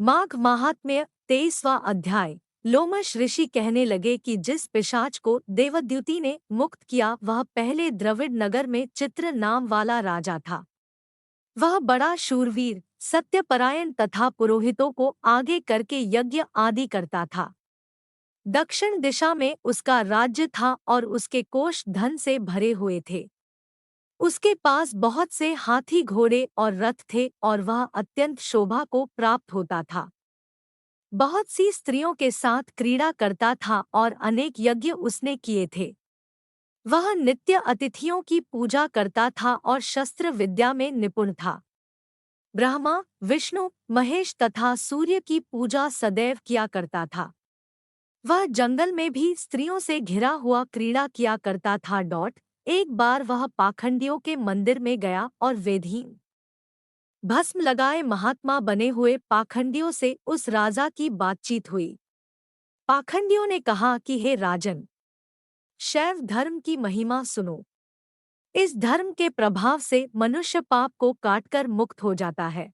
माघ महात्म्य 23वां अध्याय। लोमश ऋषि कहने लगे कि जिस पिशाच को देवद्युति ने मुक्त किया वह पहले द्रविड़ नगर में चित्र नाम वाला राजा था। वह बड़ा शूरवीर, सत्यपरायण तथा पुरोहितों को आगे करके यज्ञ आदि करता था। दक्षिण दिशा में उसका राज्य था और उसके कोष धन से भरे हुए थे। उसके पास बहुत से हाथी घोड़े और रथ थे और वह अत्यंत शोभा को प्राप्त होता था। बहुत सी स्त्रियों के साथ क्रीड़ा करता था और अनेक यज्ञ उसने किए थे। वह नित्य अतिथियों की पूजा करता था और शस्त्र विद्या में निपुण था। ब्रह्मा, विष्णु, महेश तथा सूर्य की पूजा सदैव किया करता था। वह जंगल में भी स्त्रियों से घिरा हुआ क्रीड़ा किया करता था। एक बार वह पाखंडियों के मंदिर में गया और वेदहीन भस्म लगाए महात्मा बने हुए पाखंडियों से उस राजा की बातचीत हुई। पाखंडियों ने कहा कि हे राजन, शैव धर्म की महिमा सुनो। इस धर्म के प्रभाव से मनुष्य पाप को काटकर मुक्त हो जाता है।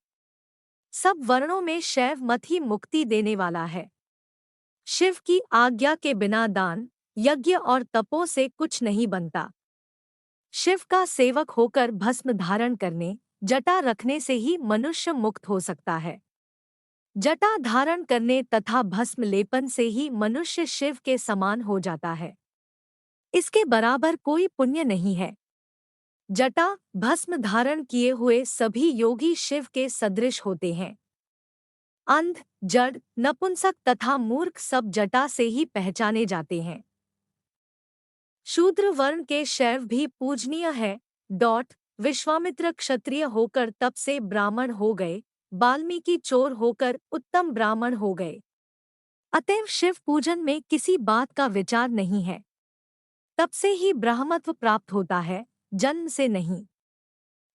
सब वर्णों में शैव मत ही मुक्ति देने वाला है। शिव की आज्ञा के बिना दान, यज्ञ और तपों से कुछ नहीं बनता। शिव का सेवक होकर भस्म धारण करने, जटा रखने से ही मनुष्य मुक्त हो सकता है। जटा धारण करने तथा भस्म लेपन से ही मनुष्य शिव के समान हो जाता है। इसके बराबर कोई पुण्य नहीं है। जटा भस्म धारण किए हुए सभी योगी शिव के सदृश होते हैं। अंध, जड़, नपुंसक तथा मूर्ख सब जटा से ही पहचाने जाते हैं। शूद्र वर्ण के शैव भी पूजनीय है। विश्वामित्र क्षत्रिय होकर तप से ब्राह्मण हो गए, वाल्मीकि चोर होकर उत्तम ब्राह्मण हो गए। अतएव शिव पूजन में किसी बात का विचार नहीं है। तप से ही ब्रह्मत्व प्राप्त होता है, जन्म से नहीं।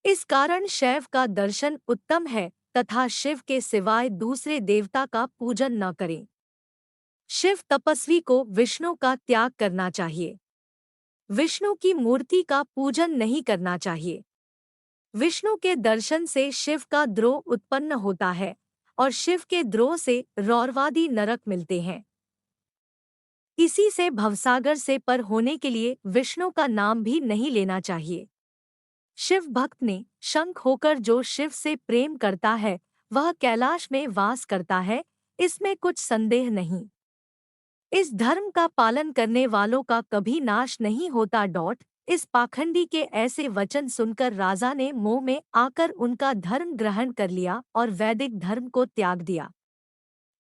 इस कारण शैव का दर्शन उत्तम है तथा शिव के सिवाय दूसरे देवता का पूजन न करें। शिव तपस्वी को विष्णु का त्याग करना चाहिए। विष्णु की मूर्ति का पूजन नहीं करना चाहिए। विष्णु के दर्शन से शिव का द्रोह उत्पन्न होता है और शिव के द्रोह से रौरवादी नरक मिलते हैं। इसी से भवसागर से पर होने के लिए विष्णु का नाम भी नहीं लेना चाहिए। शिव भक्त ने शंख होकर जो शिव से प्रेम करता है वह कैलाश में वास करता है, इसमें कुछ संदेह नहीं। इस धर्म का पालन करने वालों का कभी नाश नहीं होता। इस पाखंडी के ऐसे वचन सुनकर राजा ने मोह में आकर उनका धर्म ग्रहण कर लिया और वैदिक धर्म को त्याग दिया।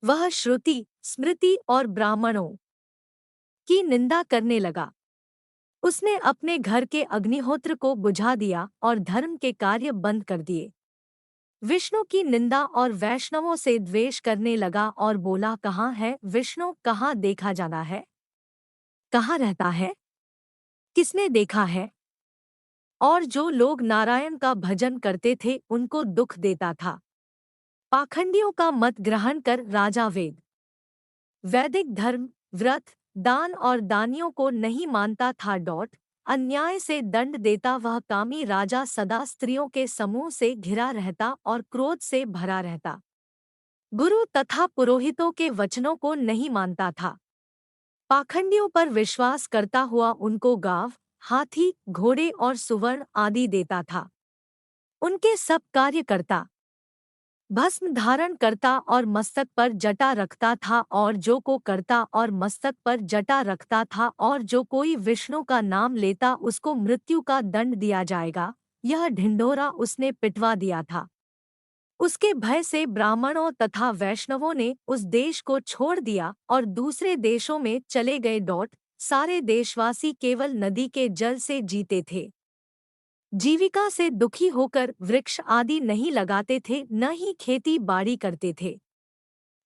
वह श्रुति, स्मृति और ब्राह्मणों की निंदा करने लगा। उसने अपने घर के अग्निहोत्र को बुझा दिया और धर्म के कार्य बंद कर दिए। विष्णु की निंदा और वैष्णवों से द्वेष करने लगा और बोला, कहाँ है विष्णु, कहाँ देखा जाना है, कहाँ रहता है, किसने देखा है। और जो लोग नारायण का भजन करते थे उनको दुख देता था। पाखंडियों का मत ग्रहण कर राजा वैदिक धर्म, व्रत, दान और दानियों को नहीं मानता था। अन्याय से दंड देता वह कामी राजा सदा स्त्रियों के समूह से घिरा रहता और क्रोध से भरा रहता। गुरु तथा पुरोहितों के वचनों को नहीं मानता था। पाखंडियों पर विश्वास करता हुआ उनको गाव, हाथी, घोड़े और सुवर्ण आदि देता था। उनके सब कार्य करता, भस्म धारण करता और मस्तक पर जटा रखता था, और जो को करता और मस्तक पर जटा रखता था, और जो कोई विष्णु का नाम लेता उसको मृत्यु का दंड दिया जाएगा। यह ढिंढोरा उसने पिटवा दिया था। उसके भय से ब्राह्मणों तथा वैष्णवों ने उस देश को छोड़ दिया और दूसरे देशों में चले गए। सारे देशवासी केवल नदी के जल से जीते थे। जीविका से दुखी होकर वृक्ष आदि नहीं लगाते थे, न ही खेती बाड़ी करते थे।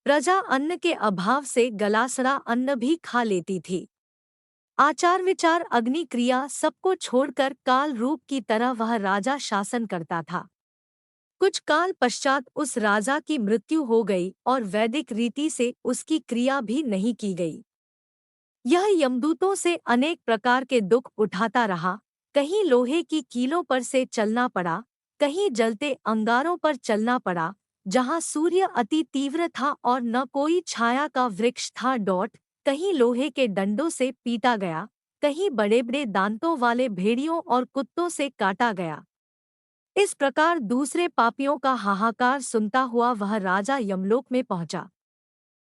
प्रजा अन्न के अभाव से गलासड़ा अन्न भी खा लेती थी। आचार विचार अग्नि क्रिया सबको छोड़कर काल रूप की तरह वह राजा शासन करता था। कुछ काल पश्चात उस राजा की मृत्यु हो गई और वैदिक रीति से उसकी क्रिया भी नहीं की गई। यह यमदूतों से अनेक प्रकार के दुख उठाता रहा। कहीं लोहे की कीलों पर से चलना पड़ा, कहीं जलते अंगारों पर चलना पड़ा, जहाँ सूर्य अति तीव्र था और न कोई छाया का वृक्ष था। कहीं लोहे के डंडों से पीटा गया, कहीं बड़े बड़े दांतों वाले भेड़ियों और कुत्तों से काटा गया। इस प्रकार दूसरे पापियों का हाहाकार सुनता हुआ वह राजा यमलोक में पहुंचा।